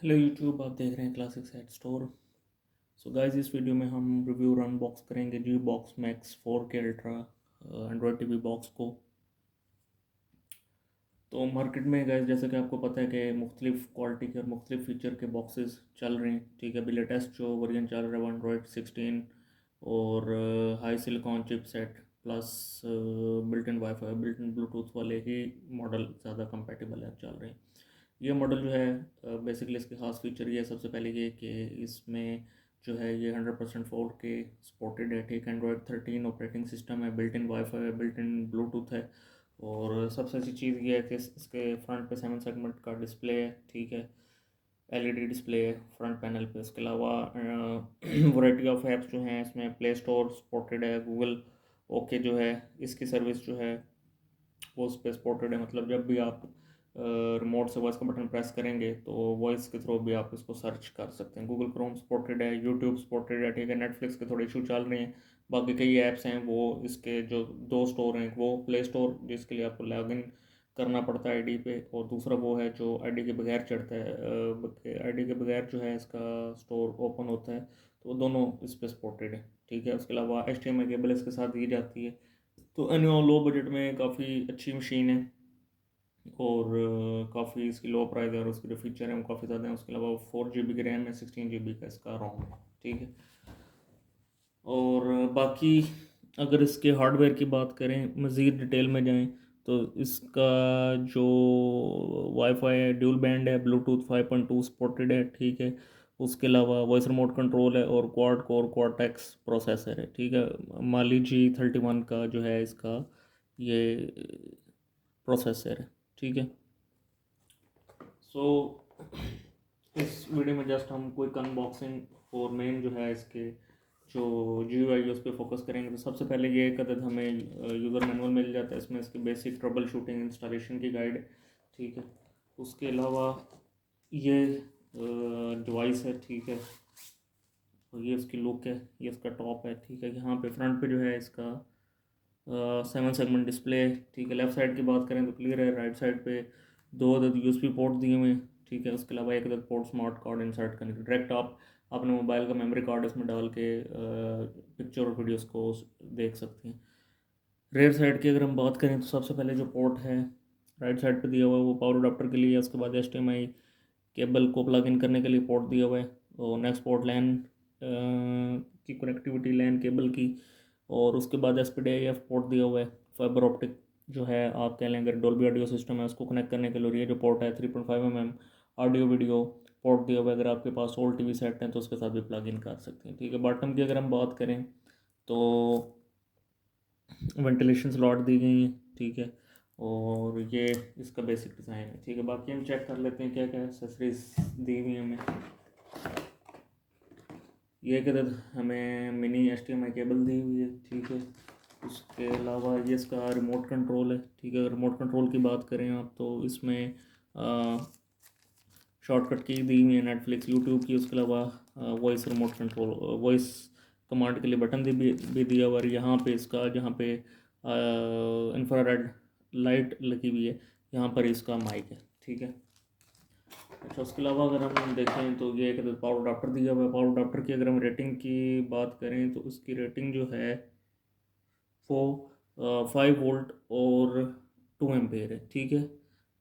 Hello YouTube, आप देख रहे हैं classic set store. So guys, इस वीडियो में हम रिव्यू और अनबॉक्स करेंगे जी box max 4K ultra Android TV box को। तो मार्केट में गाइस, जैसे कि आपको पता है कि मुख्तलिफ क्वालिटी के और मुख्तलिफ फीचर के बॉक्सेस चल रहे हैं। ठीक है, अभी लेटेस्ट जो वर्जन चल रहा है वो एंड्रॉयड 16 और high silicon chipset plus built in wifi built in Bluetooth वाले ही मॉडल ज़्यादा कंपेटेबल है चल रहे हैं। ये मॉडल जो है बेसिकली इसके ख़ास फीचर ये है, सबसे पहले ये कि इसमें जो है ये 100% 4K सपोर्टेड है। ठीक, एंड्रॉयड 13 ऑपरेटिंग सिस्टम है, बिल्ट इन वाईफाई है, बिल्ट इन ब्लूटूथ है। और सबसे अच्छी चीज़ ये है कि इसके फ्रंट पे 7 सेगमेंट का डिस्प्ले है। ठीक है, एलईडी डिस्प्ले है फ्रंट पैनल पे। उसके अलावा वैरायटी ऑफ ऐप्स जो हैं इसमें प्ले स्टोर सपोर्टेड है, गूगल ओके जो है इसकी सर्विस जो है वो उस पर सपोर्टेड है। मतलब जब भी आप रिमोट से वॉइस का बटन प्रेस करेंगे तो वॉइस के थ्रू भी आप इसको सर्च कर सकते हैं। गूगल क्रोम सपोर्टेड है, यूट्यूब सपोर्टेड है। ठीक है, नेटफ्लिक्स के थोड़े इशू चल रहे हैं। बाकी कई ऐप्स हैं वो इसके जो दो स्टोर हैं, वो प्ले स्टोर जिसके लिए आपको लॉगिन करना पड़ता है आईडी पे, और दूसरा वो है जो आईडी के बगैर चढ़ता है। आईडी के बगैर जो है इसका स्टोर ओपन होता है, तो वो दोनों इस पर सपोर्टेड है। ठीक है, उसके अलावा HDMI केबल इसके साथ दी जाती है। तो एनुअल लो बजट में काफ़ी अच्छी मशीन है और काफ़ी इसकी लो प्राइस है और उसके जो फीचर हैं वो काफ़ी ज़्यादा हैं। उसके अलावा 4 GB की रैम है, 16 GB का इसका रोम है। ठीक है, और बाकी अगर इसके हार्डवेयर की बात करें, मज़ीद डिटेल में जाएं, तो इसका जो वाईफाई है ड्यूल बैंड है, ब्लूटूथ 5.2 सपोर्टेड है। ठीक है, उसके अलावा वॉइस रिमोट कंट्रोल है और क्वाड कोर क्वाडटेक्स प्रोसेसर है। ठीक है, माली G31 का जो है इसका ये प्रोसेसर है। ठीक है, सो इस वीडियो में जस्ट हम क्विक अनबॉक्सिंग और मेन जो है इसके जो GUI है उस पर फोकस करेंगे। तो सबसे पहले ये एक अदद हमें यूज़र मैनुअल मिल जाता है, इसमें इसकी बेसिक ट्रबल शूटिंग इंस्टॉलेशन की गाइड। ठीक है, उसके अलावा ये डिवाइस है। ठीक है, और ये इसकी लुक है, ये इसका टॉप है। ठीक है, यहाँ पे फ्रंट पे जो है इसका 7 सेगमेंट डिस्प्ले। ठीक है, लेफ्ट साइड की बात करें तो क्लियर है। राइट साइड पे दो अदद USB पोर्ट दिए हुए हैं। ठीक है, उसके अलावा एक अदद पोर्ट स्मार्ट कार्ड इंसर्ट करने के डायरेक्ट आप अपने मोबाइल का मेमोरी कार्ड इसमें डाल के पिक्चर और वीडियोस को देख सकते हैं। रेयर साइड की अगर हम बात करें तो सबसे पहले जो पोर्ट है राइट साइड पे दिया हुआ है वो पावर अडाप्टर के लिए है। उसके बाद HDMI केबल को प्लग इन करने के लिए पोर्ट दिया हुआ है, और नेक्स्ट पोर्ट लैन की कनेक्टिविटी लैन केबल की। और उसके बाद SPDIF पोर्ट दिया हुआ है, फाइबर ऑप्टिक जो है आप कह लें अगर डोल्बी ऑडियो सिस्टम है उसको कनेक्ट करने के लिए। और ये जो पोर्ट है 3.5 mm ऑडियो वीडियो पोर्ट दिया हुआ है। अगर आपके पास ओल्ड टीवी सेट हैं तो उसके साथ भी प्लग इन कर सकते हैं। ठीक है, बॉटम की अगर हम बात करें तो वेंटिलेशन स्लॉट दी गई हैं। ठीक है, और ये इसका बेसिक डिज़ाइन है। ठीक है, बाकी हम चेक कर लेते हैं क्या क्या एक्सेसरीज दी हुई हैं हमें। ये के साथ हमें मिनी HDMI केबल दी हुई है। ठीक है, उसके अलावा ये इसका रिमोट कंट्रोल है। ठीक है, रिमोट कंट्रोल की बात करें आप तो इसमें शॉर्टकट की दी हुई है नेटफ्लिक्स यूट्यूब की। उसके अलावा voice remote control voice command के लिए बटन भी दिया हुआ है। यहाँ पे इसका जहाँ पे इंफ्रारेड लाइट लगी हुई है यहाँ पर इसका माइक है। ठीक है, अच्छा, उसके अलावा अगर हम देखें तो ये एक पावर अडाप्टर दिया हुआ है। पावर अडाप्टर की अगर हम रेटिंग की बात करें तो उसकी रेटिंग जो है वो 5 वोल्ट और 2 एम्पेयर है। ठीक है,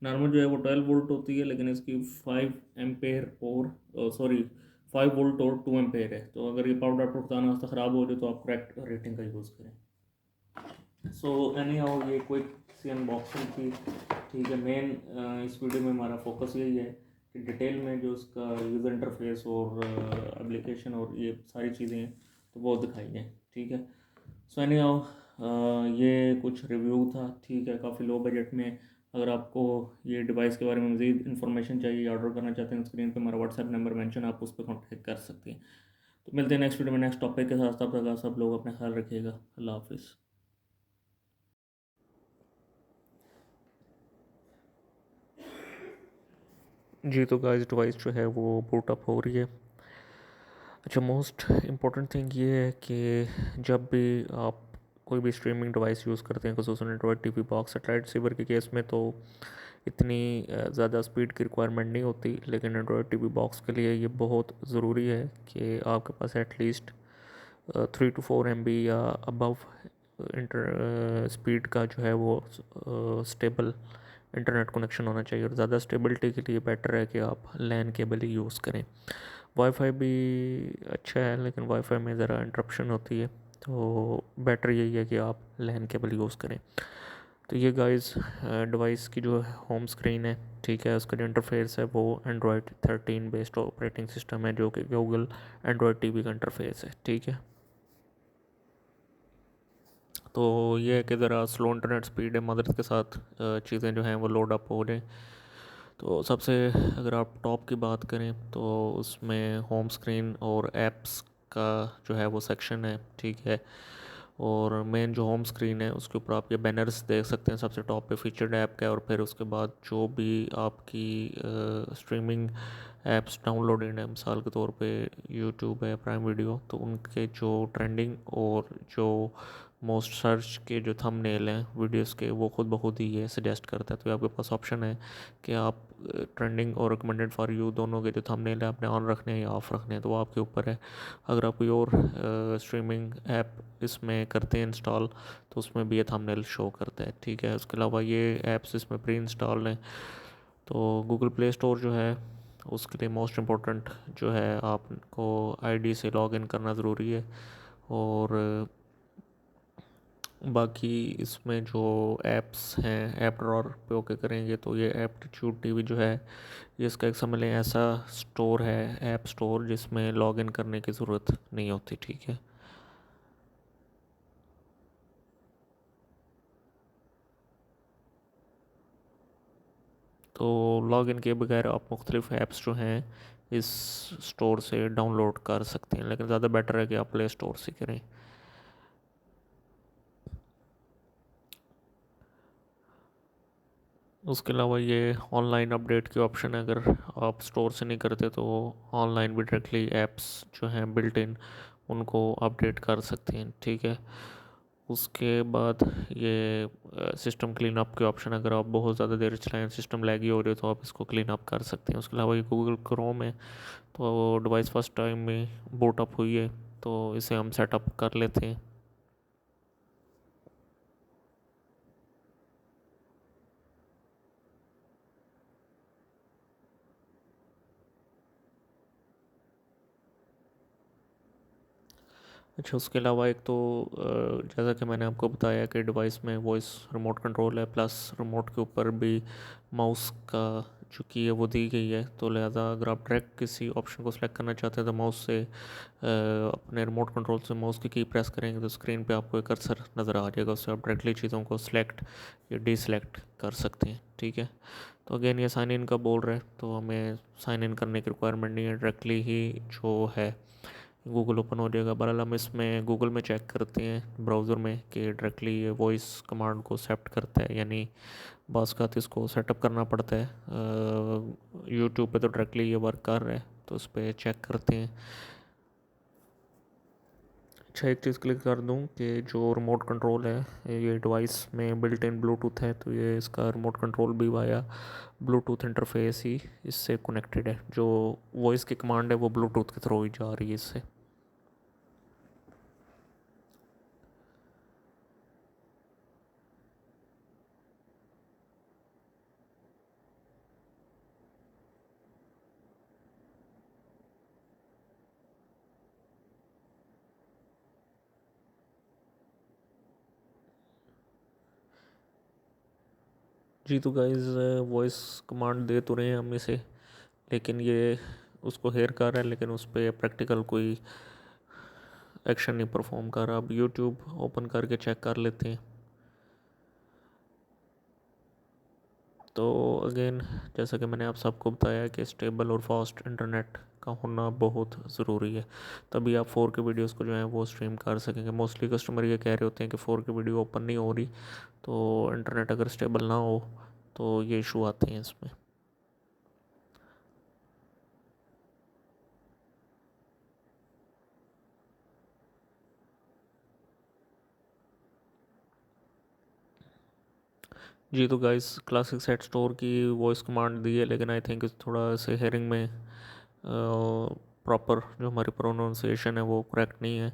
नॉर्मल जो है वो 12 वोल्ट होती है, लेकिन इसकी 5 एम्पेयर और सॉरी 5 वोल्ट और 2 एम्पेयर है। तो अगर ये पावर अडाप्टर खुदा ना ख़राब हो जाए तो आप करेक्ट रेटिंग का यूज़ करें। सो एनी हाउ ये क्विक सी अनबॉक्सिंग थी। ठीक है, मेन इस वीडियो में हमारा फोकस यही है कि डिटेल में जो उसका यूज़र इंटरफेस और एप्लीकेशन और ये सारी चीज़ें हैं तो वो दिखाई जाएँ। ठीक है, सो एनी हाउ ये कुछ रिव्यू था। ठीक है, काफ़ी लो बजट में अगर आपको ये डिवाइस के बारे में मज़ीद इन्फॉर्मेशन चाहिए, ऑर्डर करना चाहते हैं, स्क्रीन पे हमारा व्हाट्सएप नंबर मेंशन, आप उस पर कॉन्टैक्ट कर सकते हैं। तो मिलते हैं नेक्स्ट वीडियो में नेक्स्ट टॉपिक के साथ। तब तक आप सब लोग अपना ख्याल रखिएगा। अल्लाह हाफिज़। जी, तो गाइस डिवाइस जो है वो बूट अप हो रही है। अच्छा, मोस्ट इम्पॉर्टेंट थिंग ये है कि जब भी आप कोई भी स्ट्रीमिंग डिवाइस यूज़ करते हैं, खसूसन Android TV box satellite receiver के केस में, तो इतनी ज़्यादा स्पीड की रिक्वायरमेंट नहीं होती, लेकिन एंड्रॉयड टीवी बॉक्स के लिए ये बहुत ज़रूरी है कि आपके पास एटलीस्ट 3 to 4 MB या अबव इंटर स्पीड का जो है वो स्टेबल इंटरनेट कनेक्शन होना चाहिए। और ज़्यादा स्टेबिलिटी के लिए बेटर है कि आप लैन केबल ही यूज़ करें। वाईफाई भी अच्छा है, लेकिन वाईफाई में ज़रा इंटरप्शन होती है, तो बेटर यही है कि आप लैन केबल यूज़ करें। तो ये गाइस डिवाइस की जो होम स्क्रीन है, ठीक है, उसका जो इंटरफेस है वो एंड्रॉयड 13 बेस्ड ऑपरेटिंग सिस्टम है, जो कि गूगल एंड्रॉयड टीवी का इंटरफेस है, ठीक है। तो ये है कि ज़रा स्लो इंटरनेट स्पीड है, मदद के साथ चीज़ें जो हैं वो लोड अप हो जाएँ। तो सबसे अगर आप टॉप की बात करें तो उसमें होम स्क्रीन और ऐप्स का जो है वो सेक्शन है, ठीक है। और मेन जो होम स्क्रीन है उसके ऊपर आप ये बैनर्स देख सकते हैं, सबसे टॉप पे फीचर्ड ऐप का है, और फिर उसके बाद जो भी आपकी स्ट्रीमिंग ऐप्स डाउनलोडेड है, मिसाल के तौर पे यूट्यूब है, प्राइम वीडियो, तो उनके जो ट्रेंडिंग और जो मोस्ट सर्च के जो थंबनेल हैं वीडियोस के, वो खुद ब खुद ही ये सजेस्ट करता है। तो आपके पास ऑप्शन है कि आप ट्रेंडिंग और रिकमेंडेड फॉर यू दोनों के जो थंबनेल है आपने ऑन रखने हैं या ऑफ़ रखने हैं, तो वो आपके ऊपर है। अगर आप कोई और स्ट्रीमिंग ऐप इसमें करते हैं इंस्टॉल, तो उसमें भी ये थंबनेल शो करता है, ठीक है। उसके अलावा ये ऐप्स इसमें प्री इंस्टॉल हैं। तो गूगल प्ले स्टोर जो है उसके लिए मोस्ट इम्पोर्टेंट जो है, आपको आईडी से लॉगिन करना ज़रूरी है। और बाकी इसमें जो ऐप्स हैं, ऐप ड्रॉअर पे ओके करेंगे तो ये एप्टीट्यूड टीवी जो है, ये इसका एक समझ लें ऐसा स्टोर है, ऐप स्टोर, जिसमें लॉगिन करने की ज़रूरत नहीं होती, ठीक है। तो लॉगिन के बगैर आप मुख्तलिफ ऐप्स जो हैं इस स्टोर से डाउनलोड कर सकते हैं, लेकिन ज़्यादा बेटर है कि आप प्ले स्टोर से करें। उसके अलावा ये ऑनलाइन अपडेट की ऑप्शन है, अगर आप स्टोर से नहीं करते तो ऑनलाइन भी डायरेक्टली ऐप्स जो हैं बिल्ट इन उनको अपडेट कर सकते हैं, ठीक है। उसके बाद ये सिस्टम क्लीन अप के ऑप्शन, अगर आप बहुत ज़्यादा देर चलाएं, सिस्टम लैगी हो रही हो, तो आप इसको क्लीन अप कर सकते हैं। उसके अलावा ये गूगल क्रोम है, तो डिवाइस फर्स्ट टाइम में बूट अप हुई है तो इसे हम सेटअप कर लेते हैं। अच्छा, उसके अलावा एक तो जैसा कि मैंने आपको बताया कि डिवाइस में वॉइस रिमोट कंट्रोल है, प्लस रिमोट के ऊपर भी माउस का जो की है वो दी गई है। तो लिहाजा अगर आप डायरेक्ट किसी ऑप्शन को सिलेक्ट करना चाहते हैं तो माउस से अपने रिमोट कंट्रोल से माउस की प्रेस करेंगे तो स्क्रीन पे आपको एक कर्सर नज़र आ जाएगा, उससे आप डायरेक्टली चीज़ों को सिलेक्ट या डिसलेक्ट कर सकते हैं, ठीक है। तो अगेन ये साइन इन का बोल रहे हैं, तो हमें साइन इन करने की रिक्वायरमेंट नहीं है, डायरेक्टली ही जो है गूगल ओपन हो जाएगा। बहरहाल हम इसमें गूगल में चेक करते हैं ब्राउज़र में कि डायरेक्टली ये वॉइस कमांड को एक्सेप्ट करता है, यानी बास का इसको सेटअप करना पड़ता है। यूट्यूब पे तो डायरेक्टली ये वर्क कर रहा है, तो उस पर चेक करते हैं। अच्छा, एक चीज़ क्लिक कर दूं कि जो रिमोट कंट्रोल है ये डिवाइस में बिल्ट इन ब्लूटूथ है, तो ये इसका रिमोट कंट्रोल भी वाया ब्लूटूथ इंटरफेस ही इससे कनेक्टेड है। जो वॉइस की कमांड है वो ब्लूटूथ के थ्रू ही जा रही है इससे। जी, तो गाइज़ वॉइस कमांड दे तो रहे हैं हम इसे, लेकिन ये उसको हेयर कर रहा है, लेकिन उस पर प्रैक्टिकल कोई एक्शन नहीं परफॉर्म कर रहा। अब यूट्यूब ओपन करके चेक कर लेते हैं। तो अगेन जैसा कि मैंने आप सबको बताया कि स्टेबल और फास्ट इंटरनेट का होना बहुत ज़रूरी है, तभी आप 4K वीडियोस को जो है वो स्ट्रीम कर सकेंगे। मोस्टली कस्टमर ये कह रहे होते हैं कि 4K वीडियो ओपन नहीं हो रही, तो इंटरनेट अगर स्टेबल ना हो तो ये इशू आते हैं इसमें। जी तो गाइस क्लासिक सेट स्टोर की वॉइस कमांड दी है, लेकिन आई थिंक थोड़ा से हेयरिंग में प्रॉपर जो हमारी प्रोनाउंसिएशन है वो करेक्ट नहीं है।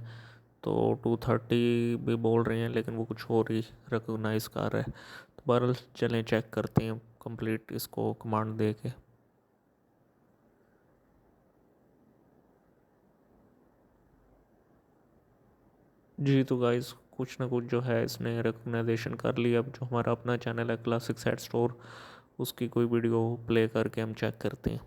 तो 230 भी बोल रही हैं, लेकिन वो कुछ और ही रिकोगनाइज कर रहा है। तो बहरहाल चलें चेक करते हैं कंप्लीट इसको कमांड दे के। जी तो गाइस कुछ ना कुछ जो है इसने रिकग्नाइजेशन कर लिया। अब जो हमारा अपना चैनल है क्लासिक सेट स्टोर, उसकी कोई वीडियो प्ले करके हम चेक करते हैं।